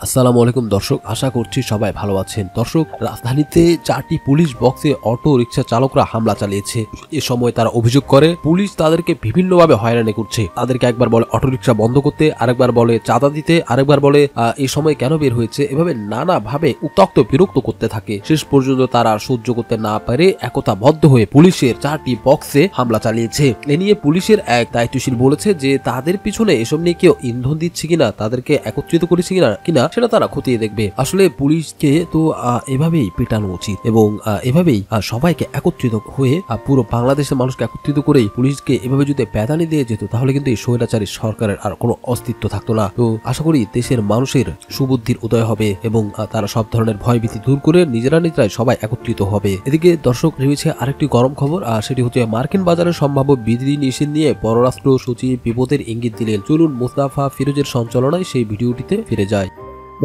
আসসালামু আলাইকুম দর্শক, আশা করছি সবাই ভালো আছেন। দর্শক, রাজধানীতে 4টি পুলিশ বক্সে অটো রিকশা চালকরা হামলা চালিয়েছে। এ সময় তারা অভিযোগ করে পুলিশ তাদেরকে বিভিন্নভাবে হয়রানি করছে। তাদেরকে একবার বলে অটো রিকশা বন্ধ করতে, আরেকবার বলে চাঁদা দিতে, আরেকবার বলে এই সময় কেন বের হয়েছে, এভাবে নানা ভাবে উত্তক্ত বিরক্ত করতে থাকে। শেষ পর্যন্ত তারা সহ্য করতে না পারে একতাবদ্ধ হয়ে পুলিশের 4টি বক্সে হামলা চালিয়েছে। এ নিয়ে পুলিশের এক দায়িত্বশীল বলেছে যে তাদের পিছনে এসব নিয়ে কেউ ইন্ধন দিচ্ছে কিনা, তাদেরকে একত্রিত করেছে কিনা সেটা তারা খতিয়ে দেখবে। আসলে পুলিশকে তো এভাবেই পেটানো উচিত এবং এভাবেই সবাইকে একত্রিত হয়ে পুরো বাংলাদেশের মানুষকে একত্রিত করেই পুলিশকে এভাবে যদি প্যাদানি দিয়ে যেত, তাহলে কিন্তু এই স্বৈরাচারী সরকারের আর কোনো অস্তিত্ব থাকতো না। তো আশা করি দেশের মানুষের সুবুদ্ধির উদয় হবে এবং তারা সব ধরনের ভয়ভীতি দূর করে নিজেরাই সবাই একত্রিত হবে। এদিকে দর্শক, রয়েছে আরেকটি গরম খবর, সেটি হচ্ছে মার্কিন বাজারে সম্ভাব্য বিধি নিষেধ নিয়ে পররাষ্ট্র সচিব বিপদের ইঙ্গিত দিলেন। চলুন মুস্তাফা ফিরোজের সঞ্চালনায় সেই ভিডিওটিতে ফিরে যায়।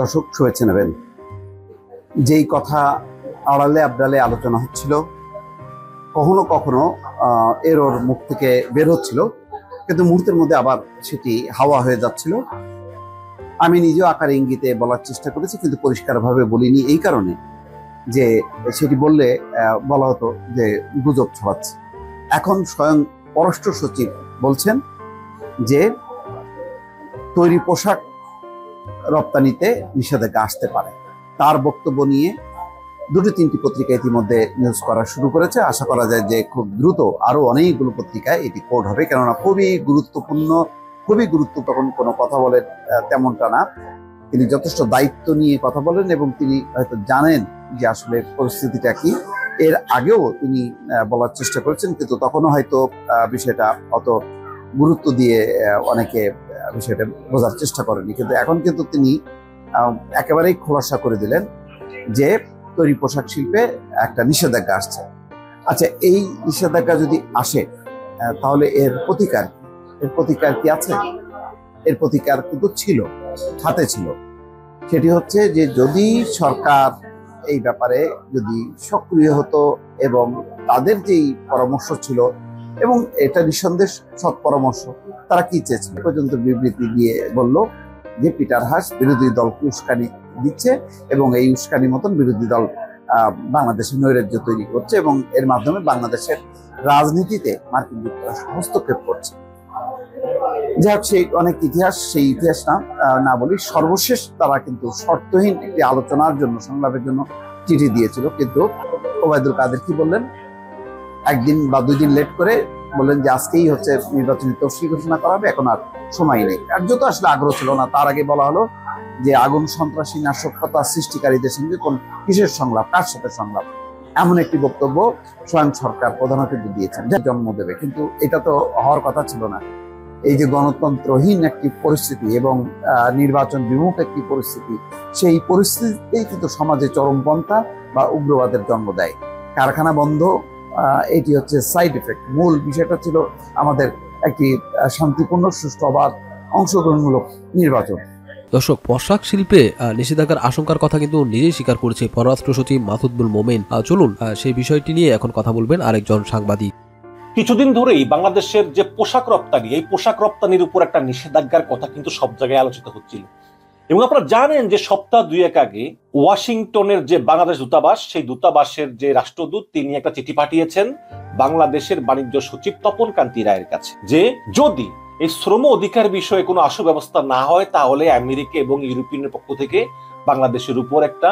দর্শক, শুভেচ্ছা নেবেন। যেই কথা আড়ালে আবডালে আলোচনা হচ্ছিল, কখনো কখনো এর ওর মুখ থেকে বের হচ্ছিল, কিন্তু মুহূর্তের মধ্যে আবার সেটি হাওয়া হয়ে যাচ্ছিল। আমি নিজেও আকার ইঙ্গিতে বলার চেষ্টা করেছি, কিন্তু পরিষ্কারভাবে বলিনি এই কারণে যে সেটি বললে বলা হতো যে গুজব ছড়াচ্ছে। এখন স্বয়ং পররাষ্ট্র সচিব বলছেন যে তৈরি পোশাক রপ্তানিতে নিষেধাজ্ঞা আসতে পারে। তার বক্তব্য নিয়ে 2-3টি পত্রিকা ইতিমধ্যে নিউজ করা শুরু করেছে। আশা করা যায় যে খুব দ্রুত আরো অনেকগুলো পত্রিকায় এটি কোড হবে, কেননা খুবই গুরুত্বপূর্ণ কোনো কথা বলেন তেমনটা না। তিনি যথেষ্ট দায়িত্ব নিয়ে কথা বলেন এবং তিনি হয়তো জানেন যে আসলে পরিস্থিতিটা কি। এর আগেও তিনি বলার চেষ্টা করেছেন, কিন্তু তখনও হয়তো বিষয়টা অত গুরুত্ব দিয়ে অনেকে বিষয়টা বোঝার চেষ্টা করেনি। কিন্তু এখন কিন্তু তিনি একেবারেই খোলাসা করে দিলেন যে তৈরি পোশাক শিল্পে একটা নিষেধাজ্ঞা আসছে। আচ্ছা, এই নিষেধাজ্ঞা যদি আসে তাহলে এর প্রতিকার কি আছে? এর প্রতিকার কিন্তু হাতে ছিল। সেটি হচ্ছে যে যদি সরকার এই ব্যাপারে যদি সক্রিয় হতো এবং তাদের যেই পরামর্শ ছিল, এবং এটা নিঃসন্দেহ সৎ পরামর্শ, তারা কি চেয়েছিল পর্যন্ত বিবৃতি দিয়ে বলল যে পিটার হাস বিরোধী দলকে উস্কানি দিচ্ছে এবং এই উস্কানি মতন বিরোধী দল বাংলাদেশের নৈরাজ্য তৈরি করছে এবং এর মাধ্যমে বাংলাদেশের রাজনীতিতে মার্কিন যুক্তরাষ্ট্র হস্তক্ষেপ করছে। যাই হোক, সেই অনেক ইতিহাস, সেই ইতিহাস না বলি, সর্বশেষ তারা কিন্তু শর্তহীন একটি আলোচনার জন্য, সংলাপের জন্য চিঠি দিয়েছিল। কিন্তু ওবায়দুল কাদের কি বললেন? একদিন বা 2 দিন লেট করে বললেন যে আজকেই হচ্ছে নির্বাচনী তফসিল ঘোষণা করা হবে, এখন আর সময় নেই। কার্য তো আসলে আগ্রহ ছিল না। তার আগে বলা হলো যে আগুন সন্ত্রাসী নাশকতা সৃষ্টিকারীদের সঙ্গে কিসের সংলাপ, কার সাথে সংলাপ, এমন একটি বক্তব্য স্বয়ং সরকার প্রধানত দিয়েছেন, যা জন্ম দেবে। কিন্তু এটা তো হওয়ার কথা ছিল না। এই যে গণতন্ত্রহীন একটি পরিস্থিতি এবং নির্বাচন বিমুখ একটি পরিস্থিতি, সেই পরিস্থিতিতেই কিন্তু সমাজে চরমপন্থা বা উগ্রবাদের জন্ম দেয়। কারখানা বন্ধ, এটি হচ্ছে সাইড এফেক্ট। মূল বিষয়টা ছিল আমাদের একটি শান্তিপূর্ণ, সুষ্ঠু, অবাধ, অংশগ্রহণমূলক নির্বাচন। দর্শক, পোশাক শিল্পে নিষেধাজ্ঞার আশঙ্কার কথা কিন্তু নিজেই স্বীকার করেছে পররাষ্ট্র সচিব মাসুদুল মোমেন। চলুন সেই বিষয়টি নিয়ে এখন কথা বলবেন আরেকজন সাংবাদিক। কিছুদিন ধরেই বাংলাদেশের যে পোশাক রপ্তানি, এই পোশাক রপ্তানির উপর একটা নিষেধাজ্ঞার কথা কিন্তু সব জায়গায় আলোচিত হচ্ছিল। এবং আপনারা জানেন যে সপ্তাহ 2-1 আগে ওয়াশিংটনের যে বাংলাদেশ দূতাবাস, সেই দূতাবাসের যে রাষ্ট্রদূত, তিনি একটা চিঠি পাঠিয়েছেন বাংলাদেশের বাণিজ্য সচিব তপন কান্তি রায়ের কাছে, যে যদি এই শ্রম অধিকার বিষয়ে কোনো আশু ব্যবস্থা না হয়, তাহলে আমেরিকা এবং ইউরোপিয়ানের পক্ষ থেকে বাংলাদেশের উপর একটা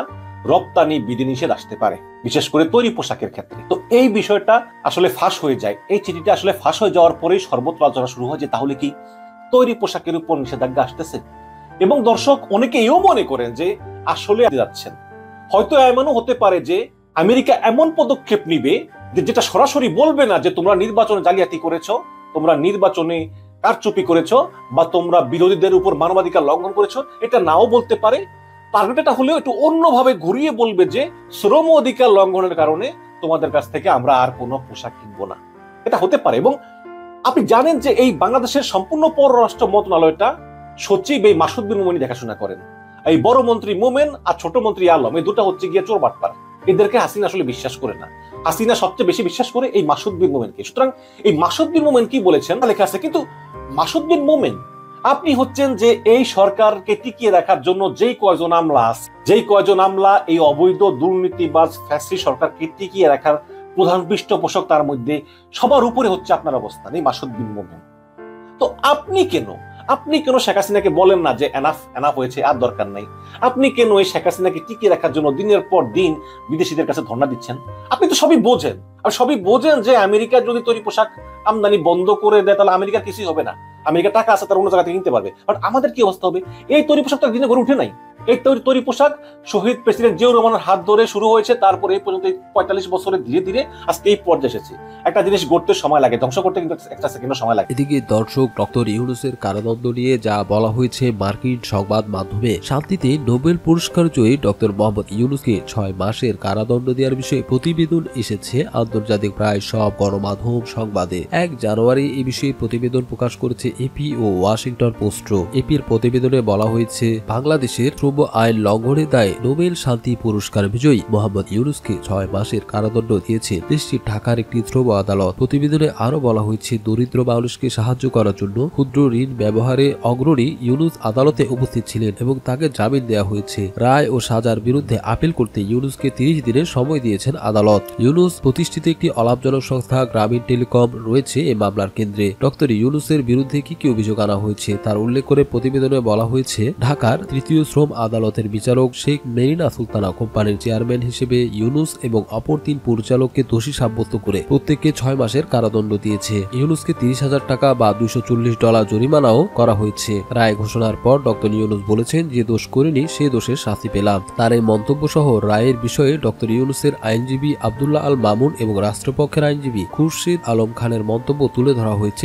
রপ্তানি বিধিনিষেধ আসতে পারে, বিশেষ করে তৈরি পোশাকের ক্ষেত্রে। তো এই বিষয়টা আসলে ফাঁস হয়ে যায়। এই চিঠিটা আসলে ফাঁস হয়ে যাওয়ার পরেই সর্বত্র আলোচনা শুরু হয় যে তাহলে কি তৈরি পোশাকের উপর নিষেধাজ্ঞা আসতেছে। এবং দর্শক, অনেকে এও মনে করেন যে আসলে যাচ্ছেন, হয়তো এমনও হতে পারে যে আমেরিকা এমন পদক্ষেপ নিবে যেটা সরাসরি বলবে না যে তোমরা নির্বাচনে জালিয়াতি করেছো, তোমরা নির্বাচনে কারচুপি করেছো, বা তোমরা বিরোধীদের উপর মানবাধিকার লঙ্ঘন করেছো। এটা নাও বলতে পারে। টার্গেটটা হলেও একটু অন্যভাবে ঘুরিয়ে বলবে যে শ্রম অধিকার লঙ্ঘনের কারণে তোমাদের কাছ থেকে আমরা আর কোনো পোশাক কিনবো না। এটা হতে পারে। এবং আপনি জানেন যে এই বাংলাদেশের সম্পূর্ণ পররাষ্ট্র মন্ত্রণালয়টা সচিব এই মাসুদ বিন মোমেনই দেখাশোনা করেন। এই বড় মন্ত্রী মোমেন আর ছোট মন্ত্রী আলম, এই দুটো হচ্ছে গিয়ে চোর বাটপার। এদেরকে হাসিনা আসলে বিশ্বাস করে না। হাসিনা সবচেয়ে বেশি বিশ্বাস করে এই মাসুদ বিন মোমেনকে। সুতরাং এই মাসুদ বিন মোমেন কি বলেছেন লেখা আছে, কিন্তু মাসুদ বিন মোমেন আপনি হচ্ছেন যে এই সরকারকে টিকিয়ে রাখার জন্য যেই কয়জন আমলা আছে, যেই কয়জন আমলা এই অবৈধ দুর্নীতিবাজ ফ্যাসিস্ট সরকারকে টিকিয়ে রাখার প্রধান পৃষ্ঠপোষক, তার মধ্যে সবার উপরে হচ্ছে আপনার অবস্থান, এই মাসুদ বিন মোমেন। তো আপনি কেন শেখ হাসিনাকে বলেন না যে এনাফ হয়েছে, আর দরকার নাই? আপনি কেন এই শেখ হাসিনাকে টিকিয়ে রাখার জন্য দিনের পর দিন বিদেশিদের কাছে ধর্ণা দিচ্ছেন? আপনি তো সবই বোঝেন, আর সবই বোঝেন যে আমেরিকা যদি তৈরি পোশাক আমদানি বন্ধ করে দেয় তাহলে আমেরিকার কিছুই হবে না। আমেরিকা টাকা আছে, তার অন্য জায়গা থেকে কিনতে পারবে। বাট আমাদের কি অবস্থা হবে? এই তৈরি পোশাক তো একদিনে গড়ে উঠে নাই। এই তৈরি পোশাক শহীদ প্রেসিডেন্ট জিয়াউর রহমানের হাত ধরে শুরু হয়েছে, তারপরে এই পর্যন্ত 45 বছরে ধীরে ধীরে আজকে এই পর্যায়ে এসেছে। একটা জিনিস গড়তে সময় লাগে, ধ্বংস করতে কিন্তু একটা সেকেন্ডও সময় লাগে। এদিকে দর্শক, ডক্টর ইউনূসের কারাদণ্ড নিয়ে যা বলা হয়েছে, মার্কিন সংবাদ মাধ্যমে শান্তিতে নোবেল পুরস্কার জয়ী ডক্টর মোহাম্মদ ইউনূসকে 6 মাসের কারাদণ্ড দেওয়ার বিষয়ে প্রতিবেদন এসেছে আন্তর্জাতিক প্রায় সব গণমাধ্যম সংবাদে। 1 জানুয়ারি এই বিষয়ে প্রতিবেদন প্রকাশ করেছে এপি ও ওয়াশিংটন পোস্ট। এপির প্রতিবেদনে বলা হয়েছে, বাংলাদেশের শ্রম আইন লঙ্ঘনের দায়ে নোবেল শান্তি পুরস্কার বিজয়ী মোহাম্মদ ইউনূসকে 6 মাসের কারাদণ্ড দিয়েছে দেশটির ঢাকার একটি শ্রম আদালত। প্রতিবেদনে আরো বলা হয়েছে, দরিদ্র মানুষকে সাহায্য করার জন্য ক্ষুদ্র ঋণ ব্যবহারে অগ্রণী ইউনূস আদালতে উপস্থিত ছিলেন এবং তাকে জামিন দেওয়া হয়েছে। রায় ও সাজার বিরুদ্ধে আপিল করতে ইউনূসকে 30 দিনের সময় দিয়েছেন আদালত। ইউনূস প্রতিষ্ঠিত একটি অলাভজনক সংস্থা গ্রামীণ টেলিকম রয়েছে এই মামলার কেন্দ্রে। ডক্টর ইউনূসের বিরুদ্ধে কি কি অভিযোগ আনা হয়েছে তার উল্লেখ করে প্রতিবেদনে বলা হয়েছে, ঢাকার 3য় শ্রম আদালতের বিচারক শেখ মেরিনা সুলতানা কোম্পানির চেয়ারম্যান হিসেবে ইউনূস এবং অপর 3 পরিচালককে দোষী সাব্যস্ত করে প্রত্যেককে 6 মাসের কারাদণ্ড দিয়েছে। ইউনূসকে $30,000 বা $240 জরিমানাও করা হয়েছে। রায় ঘোষণার পর ডক্টর ইউনূস বলেছেন, যে দোষ করিনি সে দোষের শাস্তি পেলাম। তার এই মন্তব্য সহ রায়ের বিষয়ে ডক্টর ইউনূসের আইনজীবী আব্দুল্লাহ আল মামুন এবং রাষ্ট্রপক্ষের আইনজীবী খুরশিদ আলম খানের মন্তব্য তুলে ধরা হয়েছে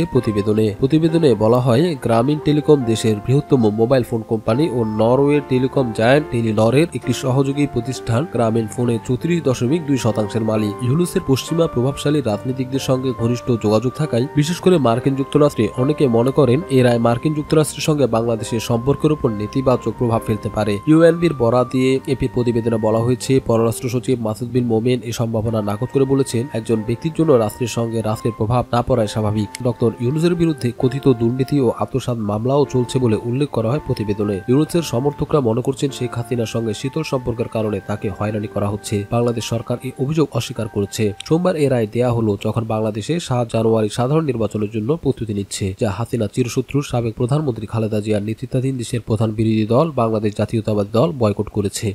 প্রতিবেদনে বলা হয়, গ্রামীণ টেলিকম দেশের বৃহত্তম মোবাইল ফোন কোম্পানি ও নরওয়ে টেলিকম জায়ান্ট টেলিনরের একটি সহযোগী প্রতিষ্ঠান গ্রামীণ ফোনে 34.2% মালিক। ইউনূসের পশ্চিমা প্রভাবশালী রাজনীতিকদের সঙ্গে ঘনিষ্ঠ যোগাযোগ থাকায় বিশেষ করে মার্কিন যুক্তরাষ্ট্রে অনেকে মনে করেন এ রায় মার্কিন যুক্তরাষ্ট্রের সঙ্গে বাংলাদেশের সম্পর্কের উপর নেতিবাচক প্রভাব ফেলতে পারে। ইউএনবির বরাত দিয়ে এপির প্রতিবেদনে বলা হয়েছে, পররাষ্ট্র সচিব মাসুদ বিন মোমেন এই সম্ভাবনা নাকচ করে বলেছেন, একজন ব্যক্তির জন্য রাষ্ট্রের সঙ্গে রাষ্ট্রের প্রভাব না পড়ায় স্বাভাবিক। ডক্টর ইউনূসের বিরুদ্ধে কথিত দুর্নীতি ও আত্মসাৎ মামলাও চলছে বলে উল্লেখ করা হয় প্রতিবেদনে। ইউনূসের সমর্থকরা মনে করছেন শেখ হাসিনার সঙ্গে শীতল সম্পর্কের কারণে তাকে হয়রানি করা হচ্ছে। বাংলাদেশ সরকার এই অভিযোগ অস্বীকার করেছে। সোমবার এ রায় দেয়া হলো যখন বাংলাদেশে 7 জানুয়ারি সাধারণ নির্বাচনের জন্য প্রস্তুতি নিচ্ছে, যা হাসিনা চিরশত্রু সাবেক প্রধানমন্ত্রী খালেদা জিয়ার নেতৃত্বাধীন দেশের প্রধান বিরোধী দল বাংলাদেশ জাতীয়তাবাদী দল বয়কট করেছে।